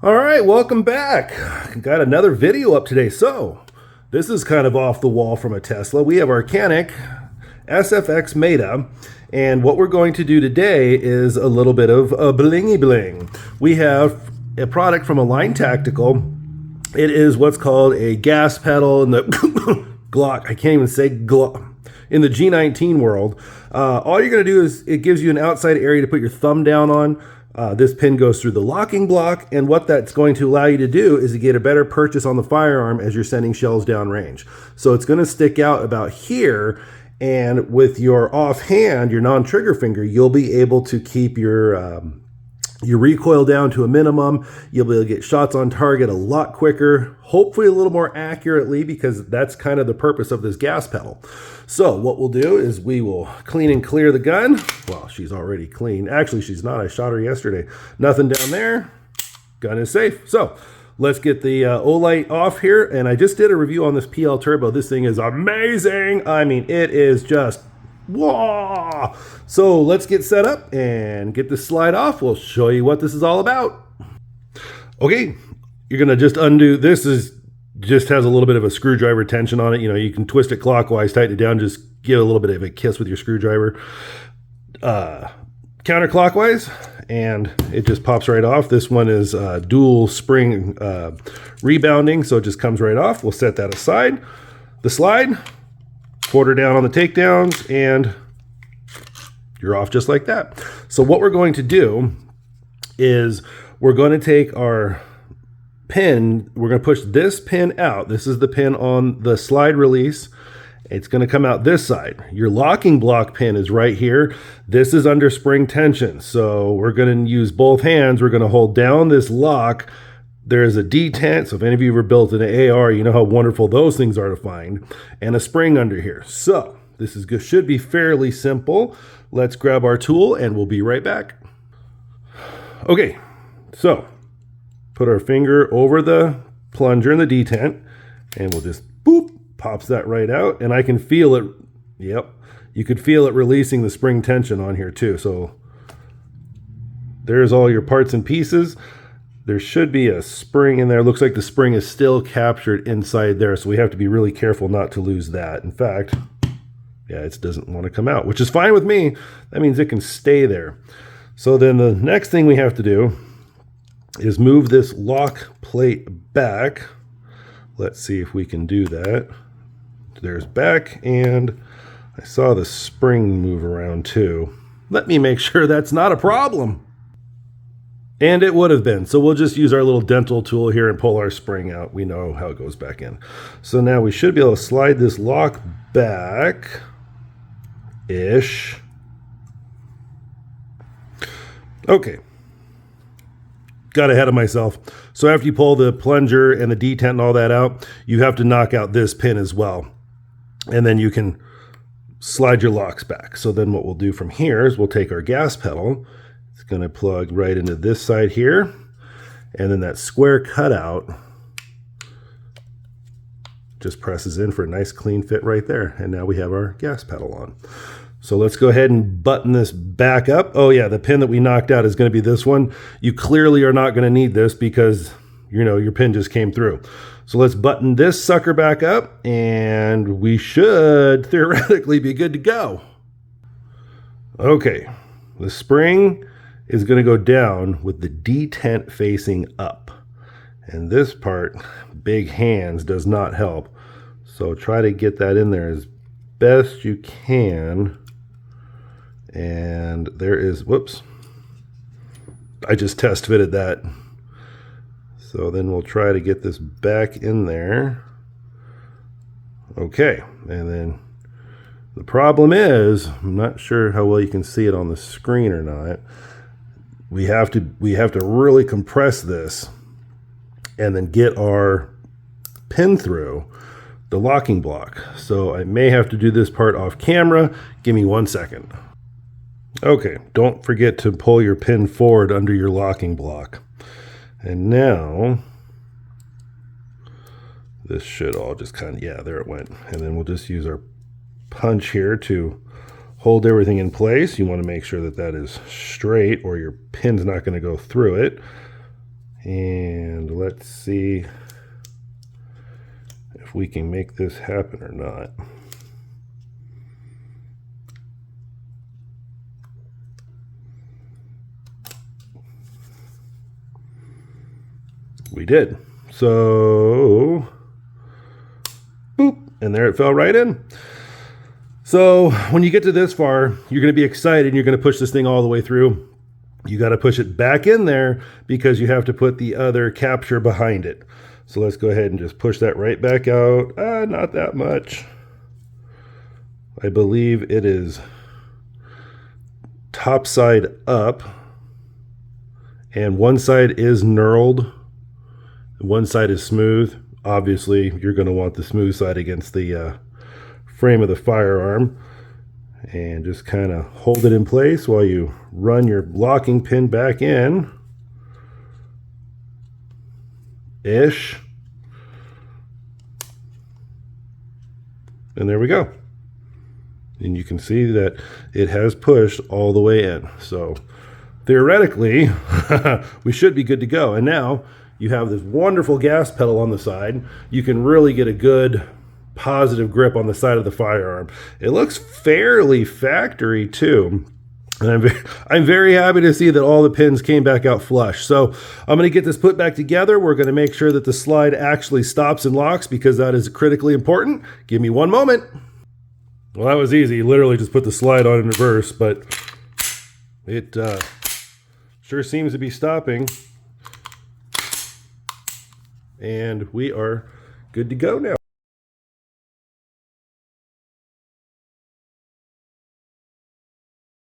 All right, welcome back. Got another video up today. So, this is kind of off the wall from a Tesla. We have our Canik METE, and what we're going to do today is a little bit of a blingy bling. We have a product from Align Tactical. It is what's called a gas pedal in the Glock. I can't even say Glock. In the G19 world, all you're going to do is it gives you an outside area to put your thumb down on. This pin goes through the locking block, and what that's going to allow you to do is to get a better purchase on the firearm as you're sending shells down range. So it's going to stick out about here, and with your offhand, your non-trigger finger, you'll be able to keep your recoil down to a minimum. You'll be able to get shots on target a lot quicker, hopefully a little more accurately, because that's kind of the purpose of this gas pedal. So what we'll do is we will clean and clear the gun. Well, she's already clean. Actually, she's not. I shot her yesterday. Nothing down there. Gun is safe. So let's get the Olight off here. And I just did a review on this PL Turbo. This thing is amazing. I mean, it is just whoa. So let's get set up and get this slide off. We'll show you what this is all about. Okay, you're gonna just undo this. Just has a little bit of a screwdriver tension on it. You know, you can twist it clockwise, tighten it down, just give a little bit of a kiss with your screwdriver. Counterclockwise, and it just pops right off. This one is dual spring rebounding, so it just comes right off. We'll set that aside. The slide, quarter down on the takedowns, and you're off just like that. So what we're going to do is we're going to take our pin, we're going to push this pin out. This is the pin on the slide release. It's going to come out this side. Your locking block pin is right here. This is under spring tension. So we're going to use both hands. We're going to hold down this lock. There's a detent. So if any of you ever built an AR, you know how wonderful those things are to find. And a spring under here. So this is good. Should be fairly simple. Let's grab our tool and we'll be right back. Okay, so put our finger over the plunger and the detent, and we'll just boop, pops that right out. And I can feel it. Yep, you could feel it releasing the spring tension on here too. So there's all your parts and pieces. There should be a spring in there. Looks like the spring is still captured inside there, so we have to be really careful not to lose that. In fact, yeah, it doesn't want to come out, which is fine with me. That means it can stay there. So then the next thing we have to do is move this lock plate back. Let's see if we can do that. There's back, and I saw the spring move around too. Let me make sure that's not a problem. And it would have been. So we'll just use our little dental tool here and pull our spring out. We know how it goes back in. So now we should be able to slide this lock back-ish. Okay. Got ahead of myself. So after you pull the plunger and the detent and all that out, you have to knock out this pin as well. And then you can slide your locks back. So then what we'll do from here is we'll take our gas pedal. It's going to plug right into this side here. And then that square cutout just presses in for a nice clean fit right there. And now we have our gas pedal on. So let's go ahead and button this back up. Oh yeah, the pin that we knocked out is going to be this one. You clearly are not going to need this because, you know, your pin just came through. So let's button this sucker back up and we should theoretically be good to go. Okay, the spring is going to go down with the detent facing up. And this part, big hands, does not help. So try to get that in there as best you can. And there is, whoops, I just test fitted that. So then we'll try to get this back in there. Okay, and then the problem is, I'm not sure how well you can see it on the screen or not. We have to really compress this and then get our pin through the locking block. So I may have to do this part off camera. Give me 1 second. Okay, don't forget to pull your pin forward under your locking block. And now, this should all just kind of, yeah, there it went. And then we'll just use our punch here to hold everything in place. You want to make sure that that is straight or your pin's not going to go through it. And let's see if we can make this happen or not. We did. So, boop, and there it fell right in. So when you get to this far, you're going to be excited and you're going to push this thing all the way through. You got to push it back in there because you have to put the other capture behind it. So let's go ahead and just push that right back out. Not that much. I believe it is top side up, and one side is knurled, one side is smooth. Obviously, you're going to want the smooth side against the frame of the firearm. And just kind of hold it in place while you run your locking pin back in. Ish. And there we go. And you can see that it has pushed all the way in. So theoretically, we should be good to go. And now you have this wonderful gas pedal on the side. You can really get a good positive grip on the side of the firearm. It looks fairly factory too. And I'm very happy to see that all the pins came back out flush. So I'm going to get this put back together. We're going to make sure that the slide actually stops and locks because that is critically important. Give me one moment. Well, that was easy. Literally just put the slide on in reverse, but it sure seems to be stopping. And we are good to go now.